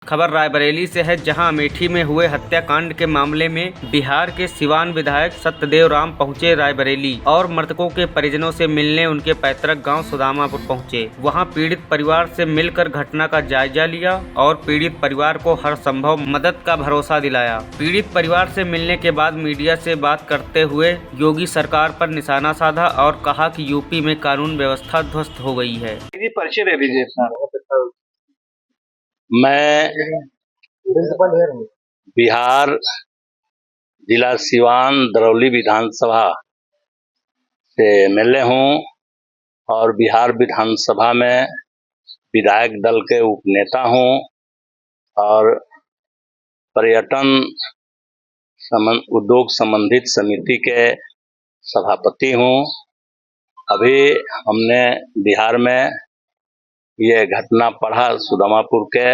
खबर रायबरेली से है, जहां अमेठी में हुए हत्याकांड के मामले में बिहार के सिवान विधायक सत्यदेव राम पहुंचे रायबरेली और मृतकों के परिजनों से मिलने उनके पैतृक गांव सुदामापुर पहुंचे। वहां पीड़ित परिवार से मिलकर घटना का जायजा लिया और पीड़ित परिवार को हर संभव मदद का भरोसा दिलाया। पीड़ित परिवार से मिलने के बाद मीडिया से बात करते हुए योगी सरकार पर निशाना साधा और कहा कि यूपी में कानून व्यवस्था ध्वस्त हो गई है। परिचय दे दीजिए अपना। मैं बिहार जिला सिवान दरौली विधानसभा से एमएलए हूँ और बिहार विधानसभा में विधायक दल के उपनेता हूँ और पर्यटन उद्योग संबंधित समिति के सभापति हूँ। अभी हमने बिहार में ये घटना पढ़ा सुदामापुर के,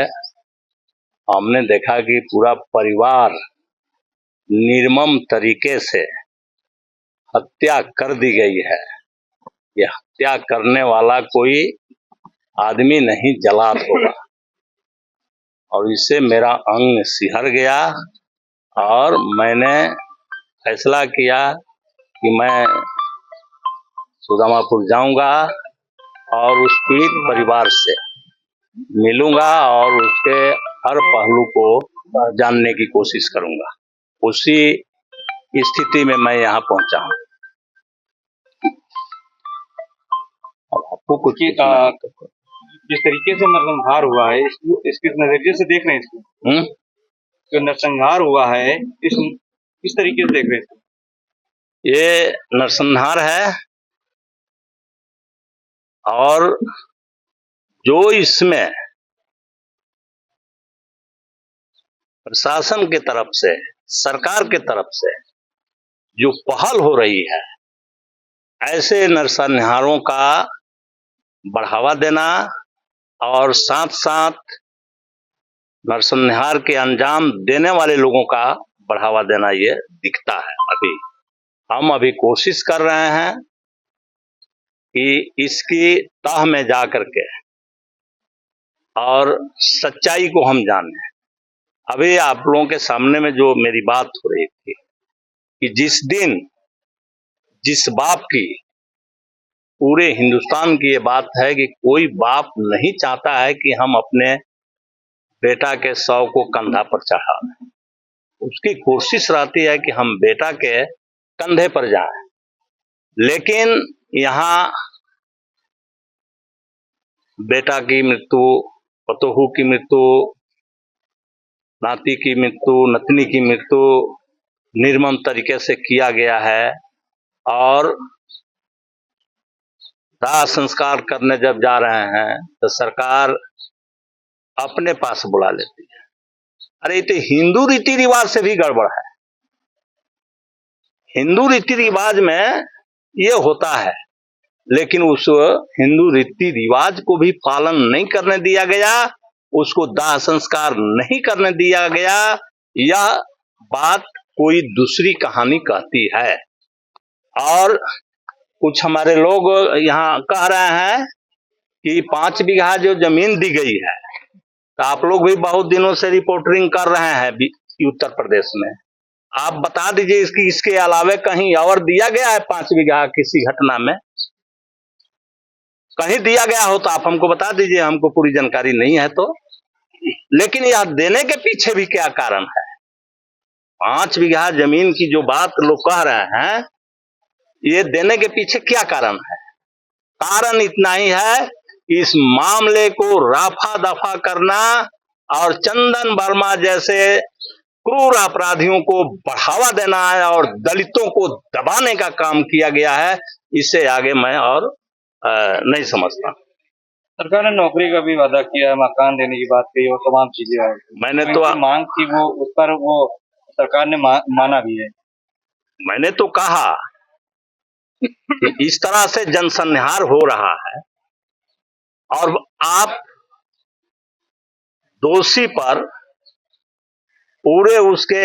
हमने देखा कि पूरा परिवार निर्मम तरीके से हत्या कर दी गई है। ये हत्या करने वाला कोई आदमी नहीं जलाद होगा और इससे मेरा अंग सिहर गया और मैंने फैसला किया कि मैं सुदामापुर जाऊंगा और उस पीड़ित परिवार से मिलूंगा और उसके हर पहलू को जानने की कोशिश करूंगा। उसी स्थिति में मैं यहाँ पहुंचा हूँ। आपको कुछ जिस तरीके से नरसंहार हुआ है, इसके नजरिए से देख रहे हैं इसको, जो नरसंहार हुआ है इस तरीके से देख रहे हैं? ये नरसंहार है और जो इसमें प्रशासन की तरफ से, सरकार की तरफ से जो पहल हो रही है, ऐसे नरसंहारों का बढ़ावा देना और साथ साथ नरसंहार के अंजाम देने वाले लोगों का बढ़ावा देना, ये दिखता है। हम अभी कोशिश कर रहे हैं कि इसकी तह में जा करके और सच्चाई को हम जानें। अभी आप लोगों के सामने में जो मेरी बात हो रही थी कि जिस दिन जिस बाप की, पूरे हिंदुस्तान की ये बात है कि कोई बाप नहीं चाहता है कि हम अपने बेटा के शव को कंधा पर चढ़ा दें। उसकी कोशिश रहती है कि हम बेटा के कंधे पर जाएं, लेकिन यहाँ बेटा की मृत्यु, पतोहू की मृत्यु, नाती की मृत्यु, नतनी की मृत्यु निर्मम तरीके से किया गया है और दाह संस्कार करने जब जा रहे हैं तो सरकार अपने पास बुला लेती है। अरे तो हिंदू रीति रिवाज से भी गड़बड़ है। हिंदू रीति रिवाज में ये होता है, लेकिन उस हिंदू रीति रिवाज को भी पालन नहीं करने दिया गया, उसको दाह संस्कार नहीं करने दिया गया। यह बात कोई दूसरी कहानी कहती है। और कुछ हमारे लोग यहाँ कह रहे हैं कि 5 बीघा जो जमीन दी गई है, तो आप लोग भी बहुत दिनों से रिपोर्टिंग कर रहे हैं उत्तर प्रदेश में। आप बता दीजिए इसके अलावे कहीं और दिया गया है 5 बीघा किसी घटना में? कहीं दिया गया हो तो आप हमको बता दीजिए, हमको पूरी जानकारी नहीं है तो। लेकिन यह देने के पीछे भी क्या कारण है? 5 बीघा जमीन की जो बात लोग कह रहे हैं, ये देने के पीछे क्या कारण है? कारण इतना ही है कि इस मामले को रफा दफा करना और चंदन वर्मा जैसे क्रूर अपराधियों को बढ़ावा देना है और दलितों को दबाने का काम किया गया है। इससे आगे मैं और नहीं समझता। सरकार ने नौकरी का भी वादा किया है, मकान देने की बात कही और तमाम चीजें हैं। मैंने तो मांग की, वो उस पर वो सरकार ने माना भी है। मैंने तो कहा कि इस तरह से जनसंहार हो रहा है और आप दोषी पर पूरे उसके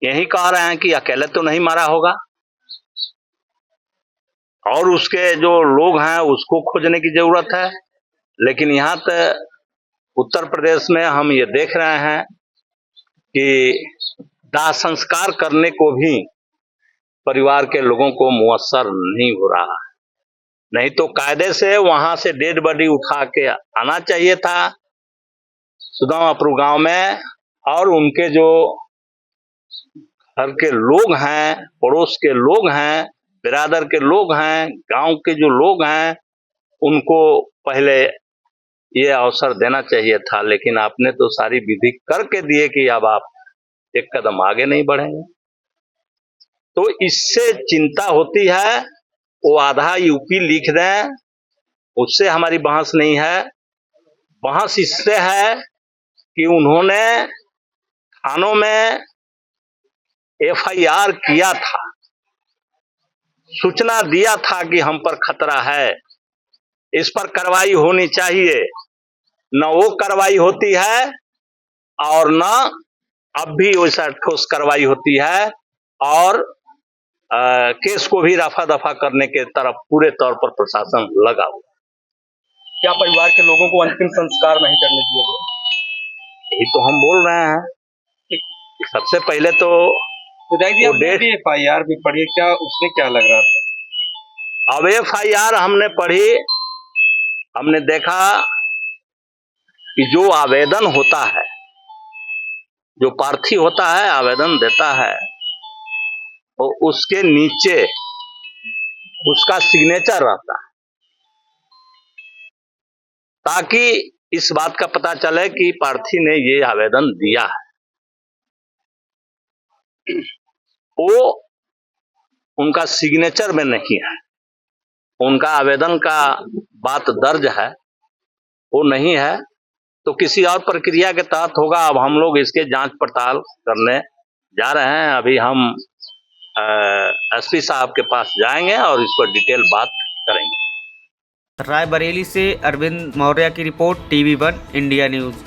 यही कह रहे हैं कि अकेले तो नहीं मारा होगा और उसके जो लोग हैं उसको खोजने की जरूरत है। लेकिन यहाँ तक उत्तर प्रदेश में हम ये देख रहे हैं कि दाह संस्कार करने को भी परिवार के लोगों को मुयस्सर नहीं हो रहा है। नहीं तो कायदे से वहां से डेड बॉडी उठा के आना चाहिए था सुदामापुर गांव में, और उनके जो घर के लोग हैं, पड़ोस के लोग हैं, बिरादर के लोग हैं, गांव के जो लोग हैं, उनको पहले ये अवसर देना चाहिए था। लेकिन आपने तो सारी विधि करके दिए कि अब आप एक कदम आगे नहीं बढ़ेंगे। तो इससे चिंता होती है, वो आधा यूपी लिख दें, उससे हमारी बहस नहीं है। बहस इससे है कि उन्होंने थानों में एफआईआर किया था, सूचना दिया था कि हम पर खतरा है, इस पर कार्रवाई होनी चाहिए। न वो कार्रवाई होती है और न अब भी वैसा ठोस कार्रवाई होती है, और केस को भी रफा दफा करने के तरफ पूरे तौर पर प्रशासन लगा हुआ। क्या परिवार के लोगों को अंतिम संस्कार नहीं करने दिया गया? यही तो हम बोल रहे हैं। सबसे पहले तो एफआईआर भी पढ़ी, क्या उसमें क्या लग रहा था? अब एफआईआर हमने पढ़ी, हमने देखा कि जो आवेदन होता है, जो प्रार्थी होता है आवेदन देता है, और उसके नीचे उसका सिग्नेचर रहता है, ताकि इस बात का पता चले कि प्रार्थी ने ये आवेदन दिया है। वो उनका सिग्नेचर में नहीं है, उनका आवेदन का बात दर्ज है, वो नहीं है, तो किसी और प्रक्रिया के तहत होगा। अब हम लोग इसके जांच पड़ताल करने जा रहे हैं। अभी हम एसपी साहब के पास जाएंगे और इस पर डिटेल बात करेंगे। रायबरेली से अरविंद मौर्य की रिपोर्ट, TV1 इंडिया न्यूज़।